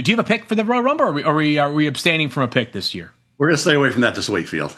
Do you have a pick for the Royal Rumble, or are we abstaining from a pick this year? We're going to stay away from that this week, Field.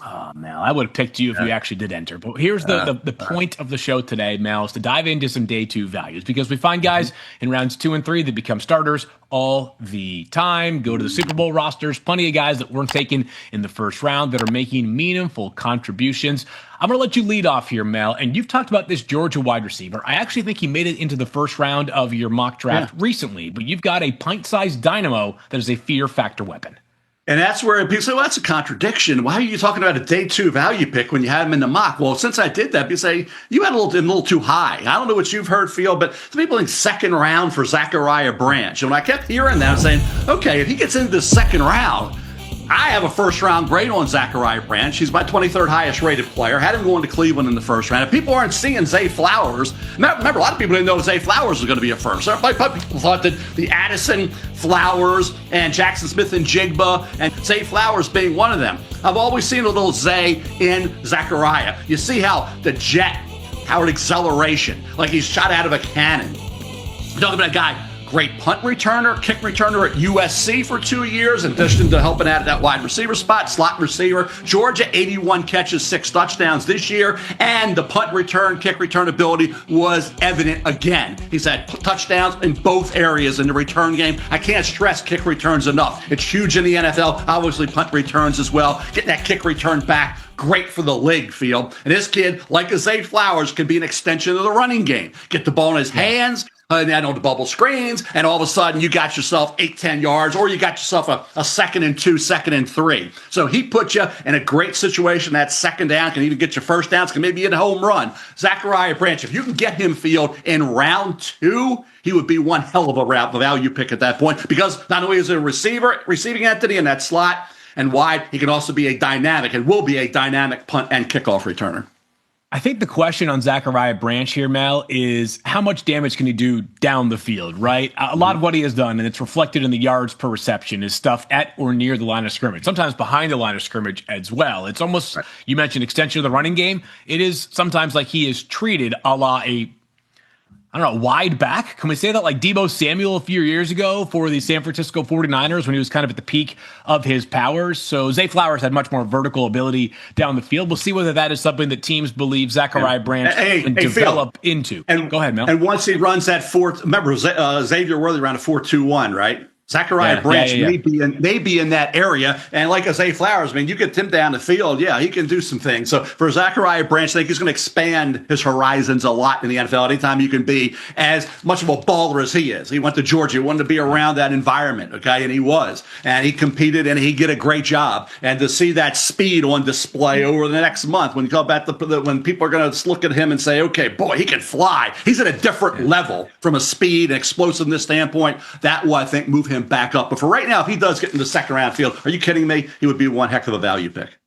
Oh, Mel, I would have picked you if you actually did enter. But here's the point of the show today, Mel, is to dive into some day two values, because we find guys in rounds 2 and 3 that become starters all the time, go to the Super Bowl rosters, plenty of guys that weren't taken in the first round that are making meaningful contributions. I'm going to let you lead off here, Mel, and you've talked about this Georgia wide receiver. I actually think he made it into the first round of your mock draft recently, but you've got a pint-sized dynamo that is a fear factor weapon. And that's where people say, well, that's a contradiction. Why are you talking about a day two value pick when you have him in the mock? Well, since I did that, people say, you had a little too high. I don't know what you've heard, Phil, but some people think second round for Zachariah Branch. And when I kept hearing that, I'm saying, okay, if he gets into the second round, I have a first-round grade on Zachariah Branch. He's my 23rd highest-rated player. Had him going to Cleveland in the first round. If people aren't seeing Zay Flowers, remember, a lot of people didn't know Zay Flowers was going to be a first. People thought that the Addison, Flowers, and Jackson Smith and Jigba, and Zay Flowers being one of them. I've always seen a little Zay in Zachariah. You see how the jet, how an acceleration, like he's shot out of a cannon. You're talking about a guy, great punt returner, kick returner at USC for 2 years, in addition to helping out at that wide receiver spot, slot receiver. Georgia, 81 catches, 6 touchdowns this year, and the punt return, kick return ability was evident again. He's had touchdowns in both areas in the return game. I can't stress kick returns enough. It's huge in the NFL, obviously punt returns as well. Getting that kick return back, great for the league, Field. And this kid, like Zay Flowers, can be an extension of the running game. Get the ball in his hands, and then on the bubble screens, and all of a sudden you got yourself 8-10 yards, or you got yourself a 2nd and 2, 2nd and 3. So he put you in a great situation. That second down can even get you first downs, can maybe hit a home run. Zachariah Branch, if you can get him, Field, in round 2, he would be one hell of a value pick at that point, because not only is he a receiving entity in that slot and wide, he can also be a dynamic, and will be a dynamic punt and kickoff returner. I think the question on Zachariah Branch here, Mel, is how much damage can he do down the field, right? A lot of what he has done, and it's reflected in the yards per reception, is stuff at or near the line of scrimmage, sometimes behind the line of scrimmage as well. It's almost, you mentioned extension of the running game. It is sometimes like he is treated a la wide back. Can we say that, like Deebo Samuel a few years ago for the San Francisco 49ers when he was kind of at the peak of his powers? So Zay Flowers had much more vertical ability down the field. We'll see whether that is something that teams believe Zachariah Branch can develop into. Go ahead, Mel. And once he runs that remember Xavier Worthy ran a 4.21, right? Zachariah Branch may be in that area. And like I say, Flowers, you get him down the field, he can do some things. So for Zachariah Branch, I think he's going to expand his horizons a lot in the NFL. Anytime you can be as much of a baller as he is. He went to Georgia. He wanted to be around that environment, okay? And he was. And he competed, and he did a great job. And to see that speed on display over the next month, when you go back when people are going to look at him and say, okay, boy, he can fly. He's at a different level from a speed and explosiveness standpoint. That will, I think, move him back up. But for right now, if he does get in the second round, Field, are you kidding me? He would be one heck of a value pick.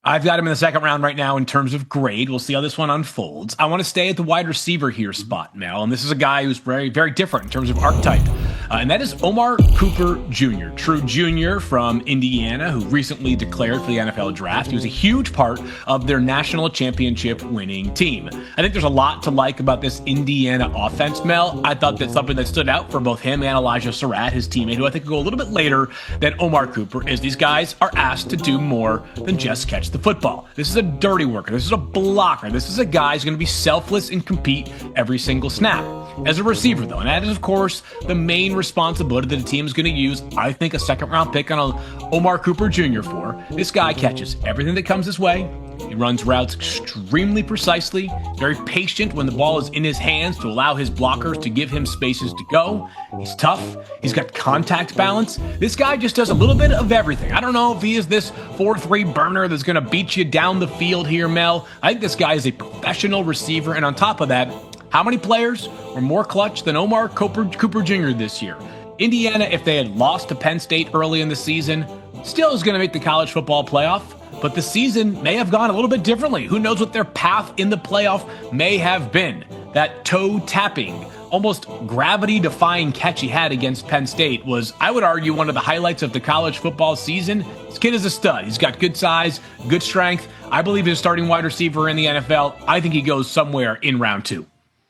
I've got him in the second round right now in terms of grade. We'll see how this one unfolds. I want to stay at the wide receiver here spot, Mel, and this is a guy who's very, very different in terms of archetype, and that is Omar Cooper Jr., true junior from Indiana, who recently declared for the NFL draft. He was a huge part of their national championship winning team. I think there's a lot to like about this Indiana offense, Mel. I thought that something that stood out for both him and Elijah Surratt, his teammate, who I think will go a little bit later than Omar Cooper, is these guys are asked to do more than just catch the football. This is a dirty worker. This is a blocker. This is a guy who's going to be selfless and compete every single snap. As a receiver, though, and that is, of course, the main responsibility that the team is going to use, I think, a second-round pick on Omar Cooper Jr. for. This guy catches everything that comes his way. He runs routes extremely precisely, very patient when the ball is in his hands to allow his blockers to give him spaces to go. He's tough. He's got contact balance. This guy just does a little bit of everything. I don't know if he is this 4-3 burner that's going to beat you down the field here, Mel. I think this guy is a professional receiver, and on top of that, how many players were more clutch than Omar Cooper Jr. this year? Indiana, if they had lost to Penn State early in the season, still is going to make the college football playoff, but the season may have gone a little bit differently. Who knows what their path in the playoff may have been? That toe-tapping, almost gravity-defying catch he had against Penn State was, I would argue, one of the highlights of the college football season. This kid is a stud. He's got good size, good strength. I believe he's a starting wide receiver in the NFL. I think he goes somewhere in round 2.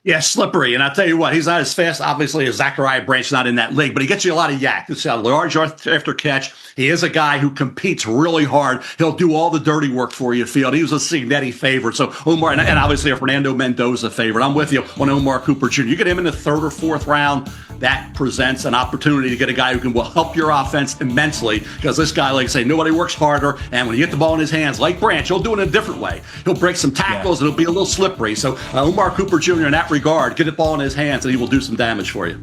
Yeah, slippery. And I'll tell you what, he's not as fast, obviously, as Zachariah Branch, not in that league, but he gets you a lot of yak. It's a large after catch. He is a guy who competes really hard. He'll do all the dirty work for you, Field. He was a Signetti favorite. So Omar, and obviously a Fernando Mendoza favorite. I'm with you on Omar Cooper Jr. You get him in the third or fourth round, that presents an opportunity to get a guy who will help your offense immensely, because this guy, like I say, nobody works harder. And when you get the ball in his hands, like Branch, he'll do it in a different way. He'll break some tackles, and it'll be a little slippery. So Omar Cooper Jr. in that regard, get the ball in his hands, and he will do some damage for you.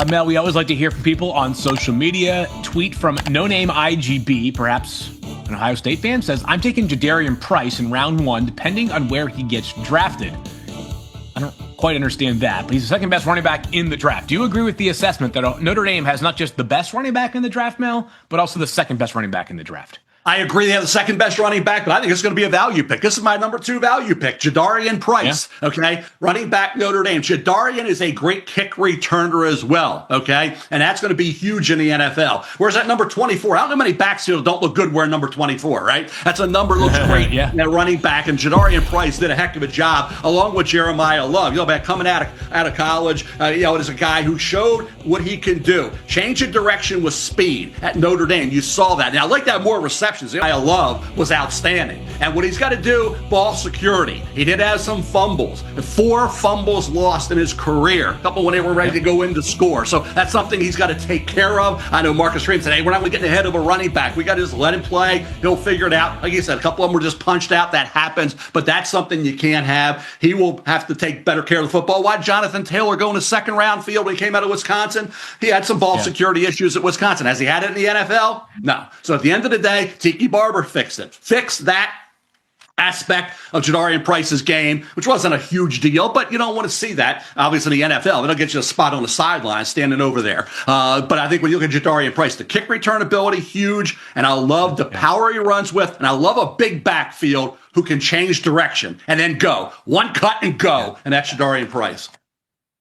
Mel, we always like to hear from people on social media. Tweet from No Name IGB, perhaps an Ohio State fan, says, I'm taking Jadarian Price in round 1, depending on where he gets drafted. I don't quite understand that, but he's the second best running back in the draft. Do you agree with the assessment that Notre Dame has not just the best running back in the draft, Mel, but also the second best running back in the draft? I agree they have the second best running back, but I think it's going to be a value pick. This is my number 2 value pick, Jadarian Price, okay? Running back Notre Dame. Jadarian is a great kick returner as well, okay? And that's going to be huge in the NFL. Whereas at number 24, I don't know many backs here don't look good wearing number 24, right? That's a number that looks great in a running back, and Jadarian Price did a heck of a job, along with Jeremiah Love. You know, back coming out of college, is a guy who showed what he can do. Change of direction with speed at Notre Dame. You saw that. Now, I like that more receptions. I Love was outstanding. And what he's got to do, ball security. He did have some fumbles. 4 fumbles lost in his career. A couple when they were ready to go in to score. So that's something he's got to take care of. I know Marcus Ream said, hey, we're not going to get ahead of a running back. We got to just let him play. He'll figure it out. Like you said, a couple of them were just punched out. That happens. But that's something you can't have. He will have to take better care of the football. Why did Jonathan Taylor go in the second round field when he came out of Wisconsin? He had some ball security issues at Wisconsin. Has he had it in the NFL? No. So at the end of the day, Tiki Barber fixed it. Fix that aspect of Jadarian Price's game, which wasn't a huge deal, but you don't want to see that, obviously, in the NFL. It'll get you a spot on the sideline standing over there. But I think when you look at Jadarian Price, the kick return ability, huge, and I love the power he runs with, and I love a big backfield who can change direction and then go. One cut and go, and that's Jadarian Price.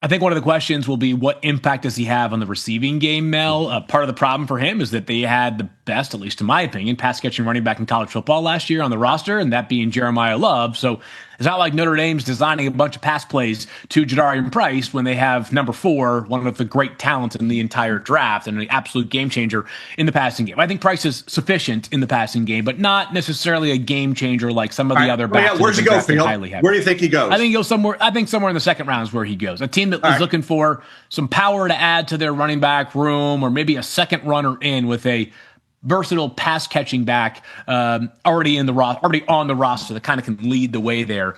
I think one of the questions will be, what impact does he have on the receiving game, Mel? Part of the problem for him is that they had the best, at least in my opinion, pass-catching running back in college football last year on the roster, and that being Jeremiah Love. So it's not like Notre Dame's designing a bunch of pass plays to Jadarian Price when they have number 4, one of the great talents in the entire draft and an absolute game changer in the passing game. I think Price is sufficient in the passing game, but not necessarily a game changer like some of the other backs. Where's he go, Phil? Where do you think he goes? I think he'll somewhere. I think somewhere in the second round is where he goes. A team that is looking for some power to add to their running back room, or maybe a second runner in with a versatile pass catching back already on the roster that kind of can lead the way there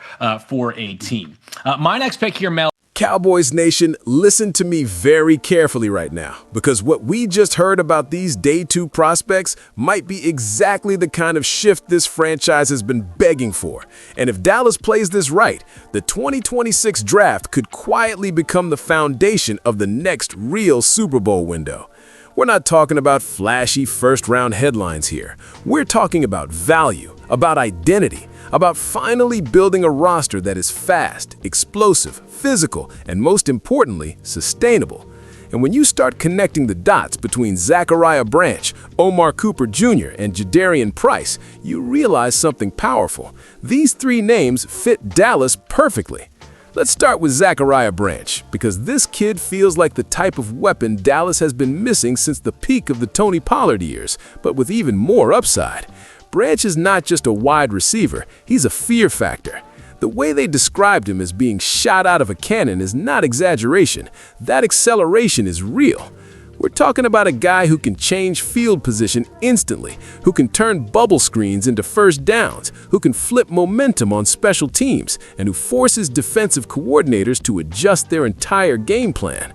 for a team. My next pick here, Mel. Cowboys Nation, listen to me very carefully right now, because what we just heard about these day 2 prospects might be exactly the kind of shift this franchise has been begging for. And if Dallas plays this right, the 2026 draft could quietly become the foundation of the next real Super Bowl window. We're not talking about flashy first-round headlines here. We're talking about value, about identity, about finally building a roster that is fast, explosive, physical, and most importantly, sustainable. And when you start connecting the dots between Zachariah Branch, Omar Cooper Jr., and Jadarian Price, you realize something powerful. These 3 names fit Dallas perfectly. Let's start with Zachariah Branch, because this kid feels like the type of weapon Dallas has been missing since the peak of the Tony Pollard years, but with even more upside. Branch is not just a wide receiver, he's a fear factor. The way they described him as being shot out of a cannon is not exaggeration. That acceleration is real. We're talking about a guy who can change field position instantly, who can turn bubble screens into first downs, who can flip momentum on special teams, and who forces defensive coordinators to adjust their entire game plan.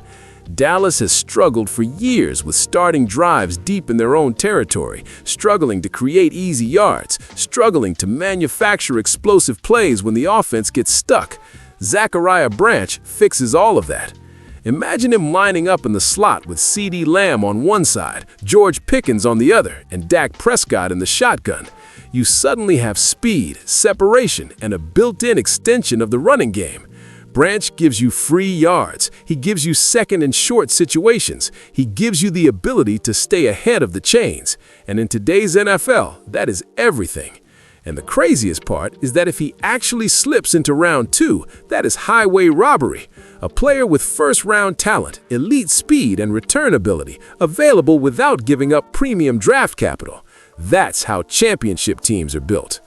Dallas has struggled for years with starting drives deep in their own territory, struggling to create easy yards, struggling to manufacture explosive plays when the offense gets stuck. Zachariah Branch fixes all of that. Imagine him lining up in the slot with CeeDee Lamb on one side, George Pickens on the other, and Dak Prescott in the shotgun. You suddenly have speed, separation, and a built-in extension of the running game. Branch gives you free yards. He gives you second and short situations. He gives you the ability to stay ahead of the chains. And in today's NFL, that is everything. And the craziest part is that if he actually slips into round 2, that is highway robbery. A player with first-round talent, elite speed, and return ability, available without giving up premium draft capital. That's how championship teams are built.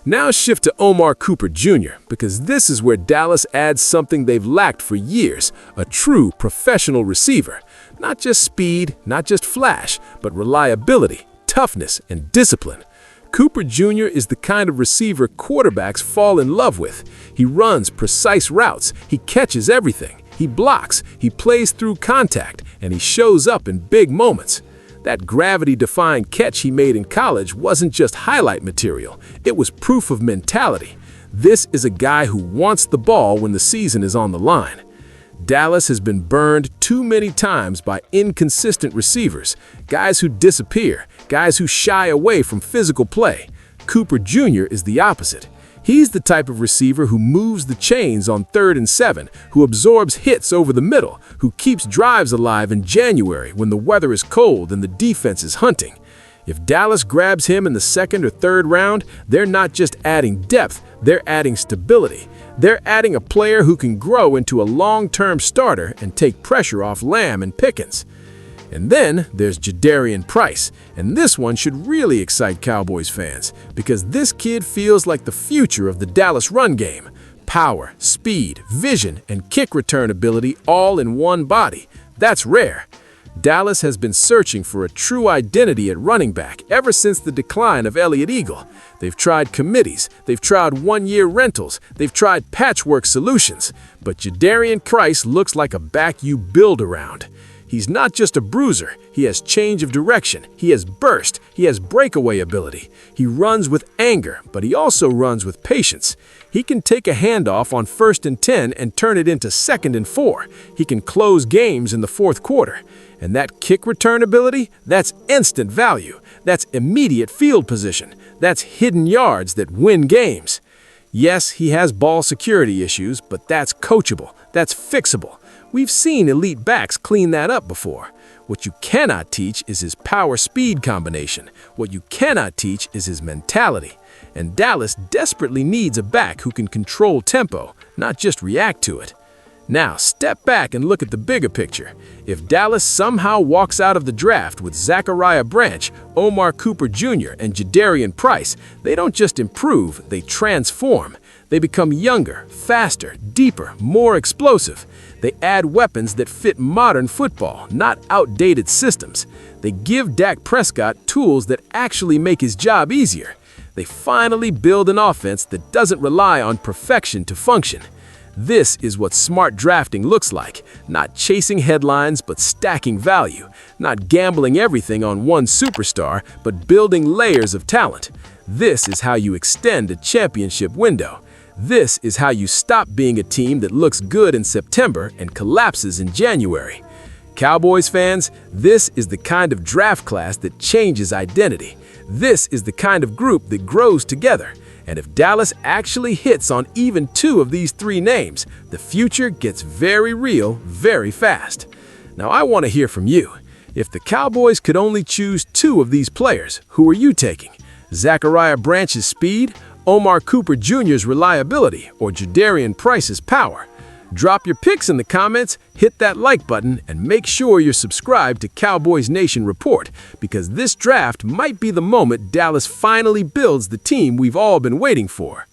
Now shift to Omar Cooper Jr., because this is where Dallas adds something they've lacked for years, a true professional receiver. Not just speed, not just flash, but reliability, toughness, and discipline. Cooper Jr. is the kind of receiver quarterbacks fall in love with. He runs precise routes, he catches everything, he blocks, he plays through contact, and he shows up in big moments. That gravity-defying catch he made in college wasn't just highlight material, it was proof of mentality. This is a guy who wants the ball when the season is on the line. Dallas has been burned too many times by inconsistent receivers, guys who disappear, guys who shy away from physical play. Cooper Jr. is the opposite. He's the type of receiver who moves the chains on 3rd and 7, who absorbs hits over the middle, who keeps drives alive in January when the weather is cold and the defense is hunting. If Dallas grabs him in the 2nd or 3rd round, they're not just adding depth, they're adding stability. They're adding a player who can grow into a long-term starter and take pressure off Lamb and Pickens. And then there's Jadarian Price, and this one should really excite Cowboys fans, because this kid feels like the future of the Dallas run game. Power, speed, vision, and kick return ability all in one body. That's rare. Dallas has been searching for a true identity at running back ever since the decline of Elliott Eagle. They've tried committees, they've tried one-year rentals, they've tried patchwork solutions, but Jadarian Price looks like a back you build around. He's not just a bruiser, he has change of direction, he has burst, he has breakaway ability. He runs with anger, but he also runs with patience. He can take a handoff on 1st and 10 and turn it into 2nd and 4. He can close games in the 4th quarter. And that kick return ability, that's instant value. That's immediate field position. That's hidden yards that win games. Yes, he has ball security issues, but that's coachable. That's fixable. We've seen elite backs clean that up before. What you cannot teach is his power-speed combination. What you cannot teach is his mentality. And Dallas desperately needs a back who can control tempo, not just react to it. Now, step back and look at the bigger picture. If Dallas somehow walks out of the draft with Zachariah Branch, Omar Cooper Jr., and Jadarian Price, they don't just improve, they transform. They become younger, faster, deeper, more explosive. They add weapons that fit modern football, not outdated systems. They give Dak Prescott tools that actually make his job easier. They finally build an offense that doesn't rely on perfection to function. This is what smart drafting looks like, not chasing headlines but stacking value, not gambling everything on one superstar but building layers of talent. This is how you extend a championship window. This is how you stop being a team that looks good in September and collapses in January. Cowboys fans, this is the kind of draft class that changes identity. This is the kind of group that grows together. And if Dallas actually hits on even 2 of these 3 names, the future gets very real very fast. Now I want to hear from you. If the Cowboys could only choose 2 of these players, who are you taking? Zachariah Branch's speed, Omar Cooper Jr.'s reliability, or Jadarian Price's power? Drop your picks in the comments, hit that like button, and make sure you're subscribed to Cowboys Nation Report, because this draft might be the moment Dallas finally builds the team we've all been waiting for.